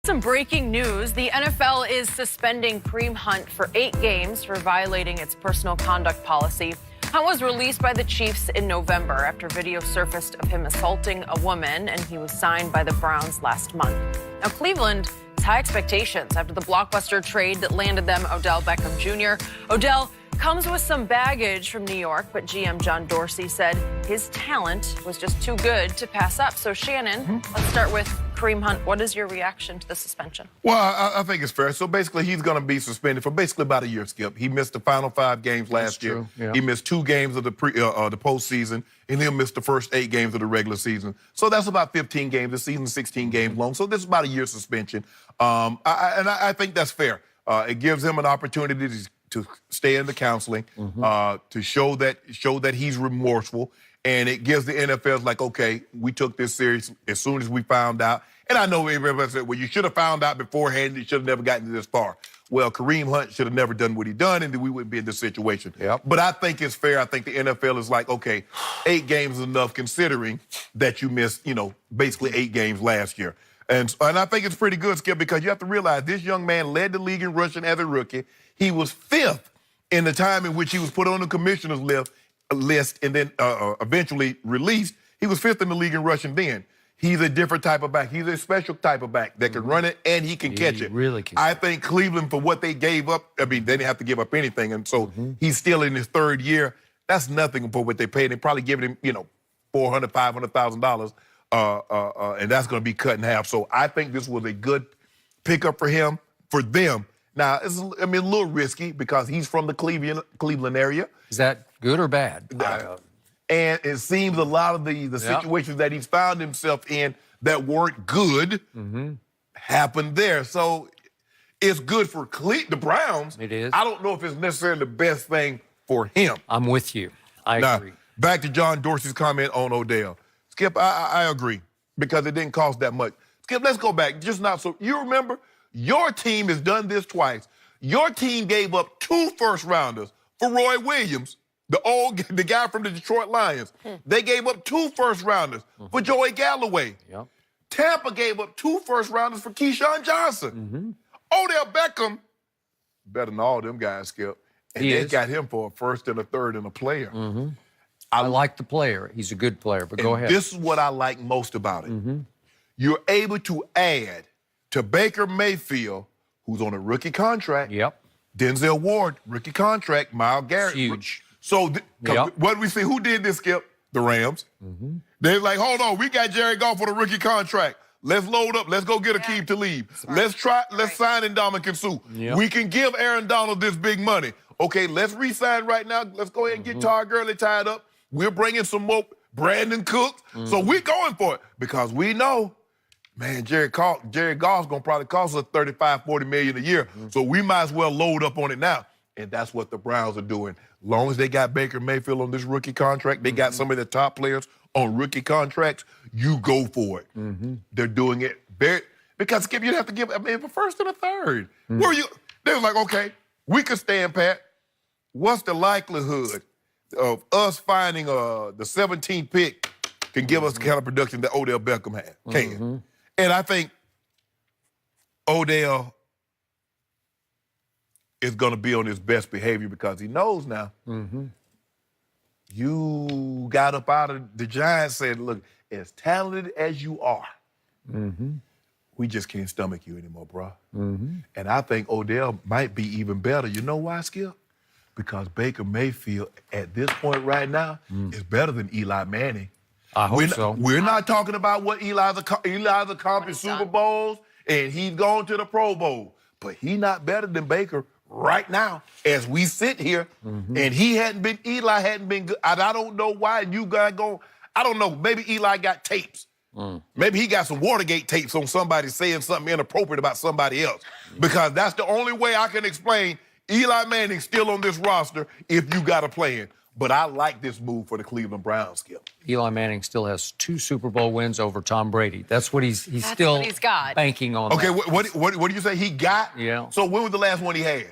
Some breaking news. The NFL is suspending Kareem Hunt for 8 games for violating its personal conduct policy. Hunt was released by the Chiefs in November after video surfaced of him assaulting a woman, and he was signed by the Browns last month. Now, Cleveland has high expectations after the blockbuster trade that landed them Odell Beckham Jr. Odell comes with some baggage from New York, but GM John Dorsey said his talent was just too good to pass up. So, Shannon, let's start with Kareem Hunt. What is your reaction to the suspension? Well, I think it's fair. So basically, he's going to be suspended for basically about a year, Skip. He missed the final 5 games last year. Yeah. He missed 2 games of the postseason, and he'll miss the first 8 games of the regular season. So that's about 15 games. The season's 16 games long. So this is about a year suspension. I think that's fair. It gives him an opportunity to stay in the counseling, to show that he's remorseful. And it gives the NFL like, okay, we took this serious as soon as we found out. And I know everybody said, well, you should have found out beforehand. You should have never gotten this far. Well, Kareem Hunt should have never done what he done, and then we wouldn't be in this situation. Yep. But I think it's fair. I think the NFL is like, okay, 8 games is enough considering that you missed, basically 8 games last year. And I think it's pretty good, Skip, because you have to realize this young man led the league in rushing as a rookie. He was 5th in the time in which he was put on the commissioner's list and then eventually released. He was 5th in the league in rushing then. He's a different type of back. He's a special type of back that can run it and he can catch it. Really can. I think Cleveland, for what they gave up, I mean, they didn't have to give up anything. And so he's still in his 3rd year. That's nothing for what they paid. They probably giving him, $400,000, $500,000. And that's going to be cut in half. So I think this was a good pickup for him, for them. Now, it's, a little risky because he's from the Cleveland area. Is that good or bad? And it seems a lot of the situations that he's found himself in that weren't good happened there. So it's good for the Browns. It is. I don't know if it's necessarily the best thing for him. I'm with you. I agree. Back to John Dorsey's comment on Odell. Skip, I agree because it didn't cost that much. Skip, let's go back. Just not so. You remember, your team has done this twice. Your team gave up 2 first-rounders for Roy Williams, the guy from the Detroit Lions. They gave up 2 first-rounders for Joey Galloway. Yep. Tampa gave up 2 first-rounders for Keyshawn Johnson. Odell Beckham, better than all them guys, Skip. And they got him for a 1st and a 3rd and a player. I like the player. He's a good player, but go ahead. This is what I like most about it. You're able to add to Baker Mayfield, who's on a rookie contract. Yep. Denzel Ward, rookie contract. Myles Garrett. Huge. So what did we see? Who did this, Skip? The Rams. They're like, hold on, we got Jared Goff on a rookie contract. Let's load up. Let's go get Akeem Talib. Let's sign Ndamukong Suh. We can give Aaron Donald this big money. Okay, let's re-sign right now. Let's go ahead and get Todd Gurley tied up. We're bringing some more Brandon Cooks. So we're going for it because we know, man, Jared Goff's going to probably cost us $35, $40 million a year. So we might as well load up on it now. And that's what the Browns are doing. As long as they got Baker Mayfield on this rookie contract, they got some of the top players on rookie contracts, you go for it. They're doing it because, Skip, you'd have to give, a 1st and a 3rd. They were like, okay, we could stand pat. What's the likelihood of us finding the 17th pick can give us the kind of production that Odell Beckham had? And I think Odell is going to be on his best behavior because he knows now. You got up out of the Giants, said, look, as talented as you are, we just can't stomach you anymore, bro. And I think Odell might be even better. You know why, Skip? Because Baker Mayfield, at this point right now, is better than Eli Manning. I hope so. We're not talking about what Eli's accomplished Super Bowls, and he's gone to the Pro Bowl. But he's not better than Baker right now as we sit here. And Eli hadn't been good. I don't know why you guys I don't know. Maybe Eli got tapes. Maybe he got some Watergate tapes on somebody saying something inappropriate about somebody else. Because that's the only way I can explain Eli Manning still on this roster if you got a plan. But I like this move for the Cleveland Browns, Skip. Eli Manning still has 2 Super Bowl wins over Tom Brady. That's what he's still got. banking on. Okay, what do you say he got? Yeah. So when was the last one he had?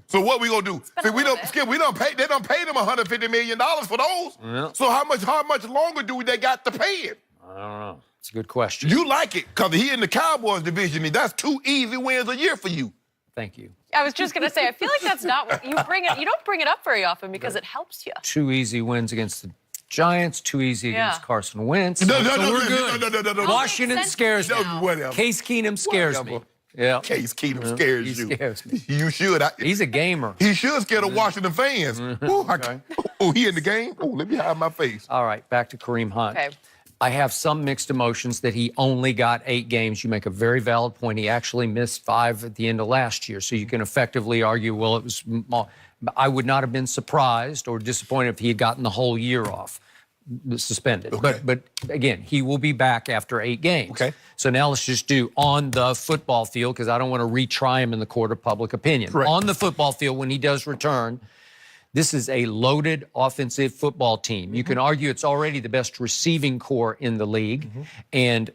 So what we gonna do? See, they don't pay them $150 million for those. So how much longer do they got to pay it? I don't know. It's a good question. You like it because he in the Cowboys division, and that's 2 easy wins a year for you. Thank you. I was just going to say, I feel like that's not what you bring it. You don't bring it up very often because it helps you. 2 easy wins against the Giants, 2 easy against Carson Wentz. No, we're good. No. Washington scares me. Whatever. Case Keenum scares me. Yeah. Case Keenum scares he you. Scares me. You should. He's a gamer. He should scare the Washington fans. He in the game? Oh, let me hide my face. All right, back to Kareem Hunt. Okay. I have some mixed emotions that he only got 8 games. You make a very valid point. He actually missed 5 at the end of last year. So you can effectively argue, well, it was. I would not have been surprised or disappointed if he had gotten the whole year off suspended. Okay. But again, he will be back after 8 games. Okay. So now let's just do on the football field, because I don't want to retry him in the court of public opinion. Correct. On the football field, when he does return, this is a loaded offensive football team. You can argue it's already the best receiving core in the league. And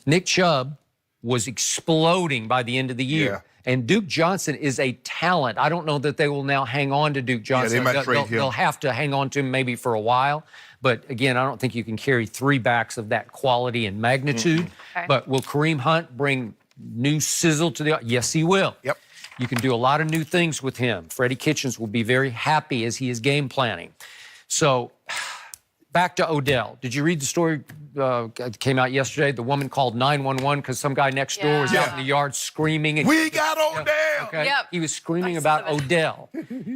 Nick Chubb was exploding by the end of the year. Yeah. And Duke Johnson is a talent. I don't know that they will now hang on to Duke Johnson. they might trade him. They'll have to hang on to him maybe for a while. But again, I don't think you can carry 3 backs of that quality and magnitude. Okay. But will Kareem Hunt bring new sizzle to the... Yes, he will. Yep. You can do a lot of new things with him. Freddie Kitchens will be very happy as he is game planning. So, back to Odell. Did you read the story that came out yesterday? The woman called 911 because some guy next door was out in the yard screaming. And, We got Odell. okay? Yep. He was screaming I about saw that. Odell.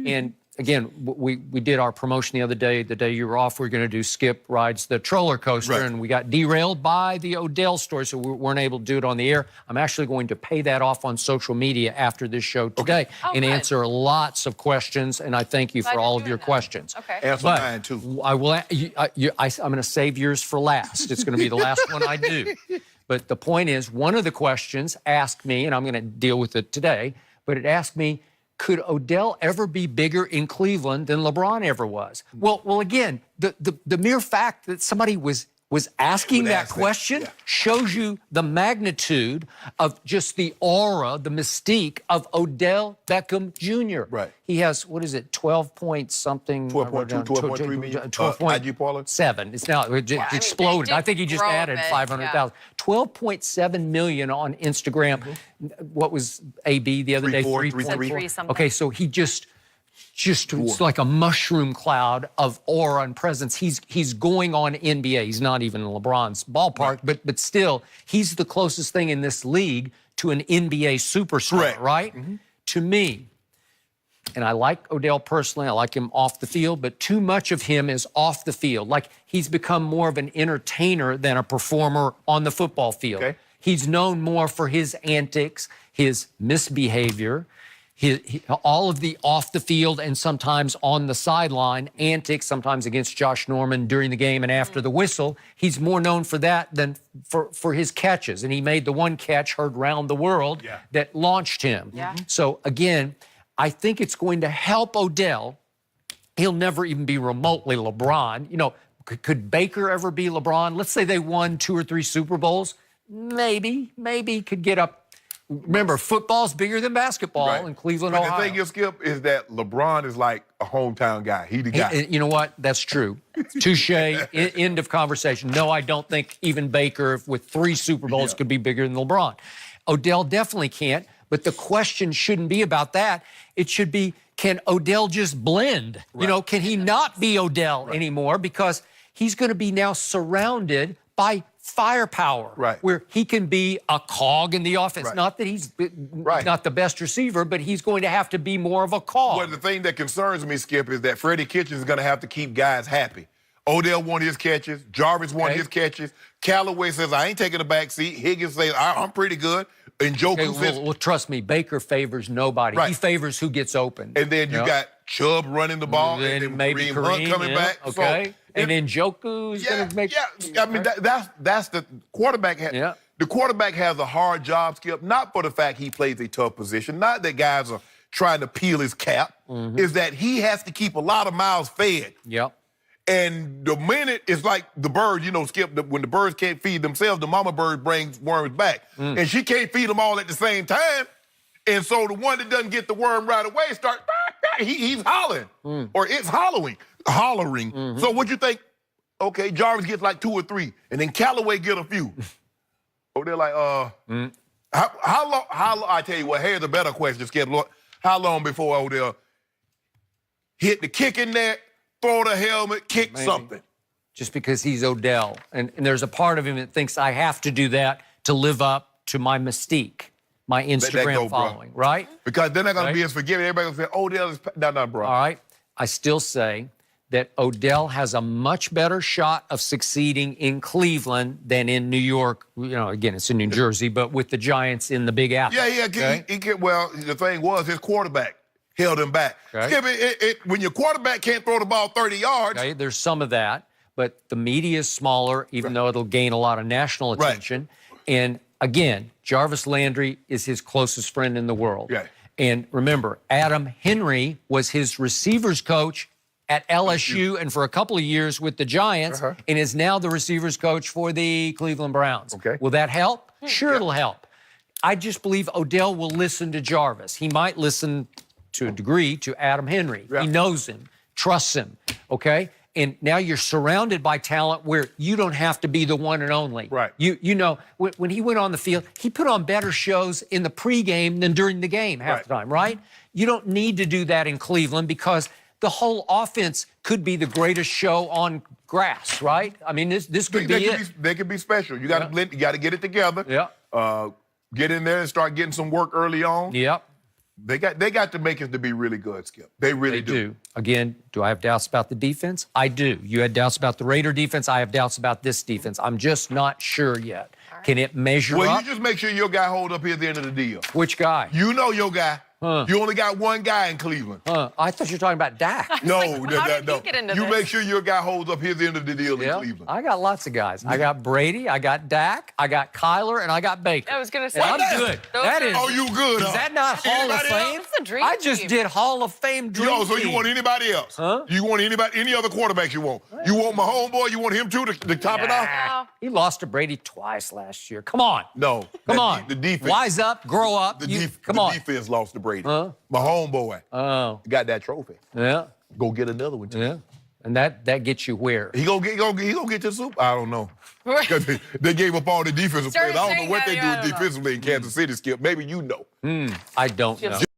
And again, we did our promotion the other day. The day you were off, we were going to do Skip rides the roller coaster, Right. and we got derailed by the Odell story, so we weren't able to do it on the air. I'm actually going to pay that off on social media after this show today Oh, and good. answer lots of questions, and I thank you Glad for you're all of doing your that. questions. Okay. Answer But mine, too. I will. I'm going to save yours for last. It's going to be the last one I do. But the point is, one of the questions asked me, and I'm going to deal with it today, but it asked me, could Odell ever be bigger in Cleveland than LeBron ever was? Well, again, the mere fact that somebody was asking that question shows you the magnitude of just the aura, the mystique of Odell Beckham Jr. Right. He has, 12 point something? 12.2, 12.3 million, IG parlay? 7. It's now it mean, exploded. they I think he just grow a added bit, 500,000. 12.7 million on Instagram. What was AB the other day? 3.4, 3 3 something. Okay, so he just it's like a mushroom cloud of aura and presence. He's going on NBA. He's not even in LeBron's ballpark, but still, he's the closest thing in this league to an NBA superstar, Correct. right? To me, and I like Odell personally, I like him off the field, but too much of him is off the field. Like, he's become more of an entertainer than a performer on the football field. Okay. He's known more for his antics, his misbehavior, all of the off the field and sometimes on the sideline antics, sometimes against Josh Norman during the game and after the whistle. He's more known for that than for his catches. And he made the one catch heard round the world that launched him. Yeah. So again, I think it's going to help Odell. He'll never even be remotely LeBron. You know, could Baker ever be LeBron? Let's say they won 2 or 3 Super Bowls. Maybe could get up. Remember, football's bigger than basketball in Cleveland, but Ohio. the thing is, Skip, is that LeBron is like a hometown guy. He the guy. You know what? That's true. Touche. End of conversation. No, I don't think even Baker, with 3 Super Bowls, could be bigger than LeBron. Odell definitely can't, but the question shouldn't be about that. It should be, can Odell just blend? Right. You know, can he not be Odell anymore? Because he's going to be now surrounded by firepower, where he can be a cog in the offense. Not that he's not the best receiver, but he's going to have to be more of a cog. Well, the thing that concerns me, Skip, is that Freddie Kitchens is going to have to keep guys happy. Odell won his catches. Jarvis won his catches. Callaway says, I ain't taking a back seat. Higgins says, I'm pretty good. And Njoku says... Well, trust me, Baker favors nobody. He favors who gets open. And then you got Chubb running the ball. And then maybe Kareem Hunt coming back. Okay. So, and then Njoku's going to make... I mean, that's the quarterback. The quarterback has a hard job, Skip, not for the fact he plays a tough position, not that guys are trying to peel his cap, is that he has to keep a lot of mouths fed. And the minute it's like the bird, you know, Skip, when the birds can't feed themselves, the mama bird brings worms back. And she can't feed them all at the same time. And so the one that doesn't get the worm right away he's hollering. Or it's hollering. So what you think Okay, Jarvis gets like 2 or 3, and then Callaway get a few. Oh, they're like, how long, I tell you what, here's a better question, Skip. How long before Odell hit the kicking net, throw the helmet, kick something? Just because he's Odell. And there's a part of him that thinks I have to do that to live up to my mystique, my Instagram following, right? Because they're not going to be as forgiving. Everybody's going to say, Odell is... No, bro. All right. I still say that Odell has a much better shot of succeeding in Cleveland than in New York. You know, again, it's in New Jersey, but with the Giants in the Big Apple. Yeah. Okay? Well, the thing was, his quarterback held him back. Okay. When your quarterback can't throw the ball 30 yards... Okay, there's some of that, but the media is smaller, even though it'll gain a lot of national attention. And again, Jarvis Landry is his closest friend in the world. Yeah. And remember, Adam Henry was his receivers coach at LSU and for a couple of years with the Giants and is now the receivers coach for the Cleveland Browns. Okay. Will that help? Sure, it'll help. I just believe Odell will listen to Jarvis. He might listen to a degree to Adam Henry. He knows him, trusts him, okay? And now you're surrounded by talent where you don't have to be the one and only. Right. You know, when he went on the field, he put on better shows in the pregame than during the game half the time, right? You don't need to do that in Cleveland because the whole offense could be the greatest show on grass, right? I mean, this could be it. They could be special. You got to blend. You got to get it together. Yeah. Get in there and start getting some work early on. Yep. They got the makings to be really good, Skip. They really do. Again, do I have doubts about the defense? I do. You had doubts about the Raider defense. I have doubts about this defense. I'm just not sure yet. Can it measure up? Well, you just make sure your guy hold up here at the end of the deal. Which guy? You know your guy. You only got one guy in Cleveland. I thought you were talking about Dak. No, you make sure your guy holds up here at the end of the deal in Cleveland. I got lots of guys. I got Brady, I got Dak, I got Kyler, and I got Baker. I was going to say. I'm good. That is. Oh, you good? Is that not Hall of Fame? That's a dream I just did Hall of Fame dream so you want anybody else? You want any other quarterbacks you want? You want my homeboy? You want him too to top it off? He lost to Brady twice last year. Come on. No. Come on. The defense. Wise up, grow up. The defense lost to Brady. My homeboy got that trophy. Yeah. Go get another one too. Yeah. And that gets you where? He gonna get to the Super. I don't know. They gave up all the defensive players. I don't know what they do defensively in Kansas City, Skip. Maybe you know. I don't know.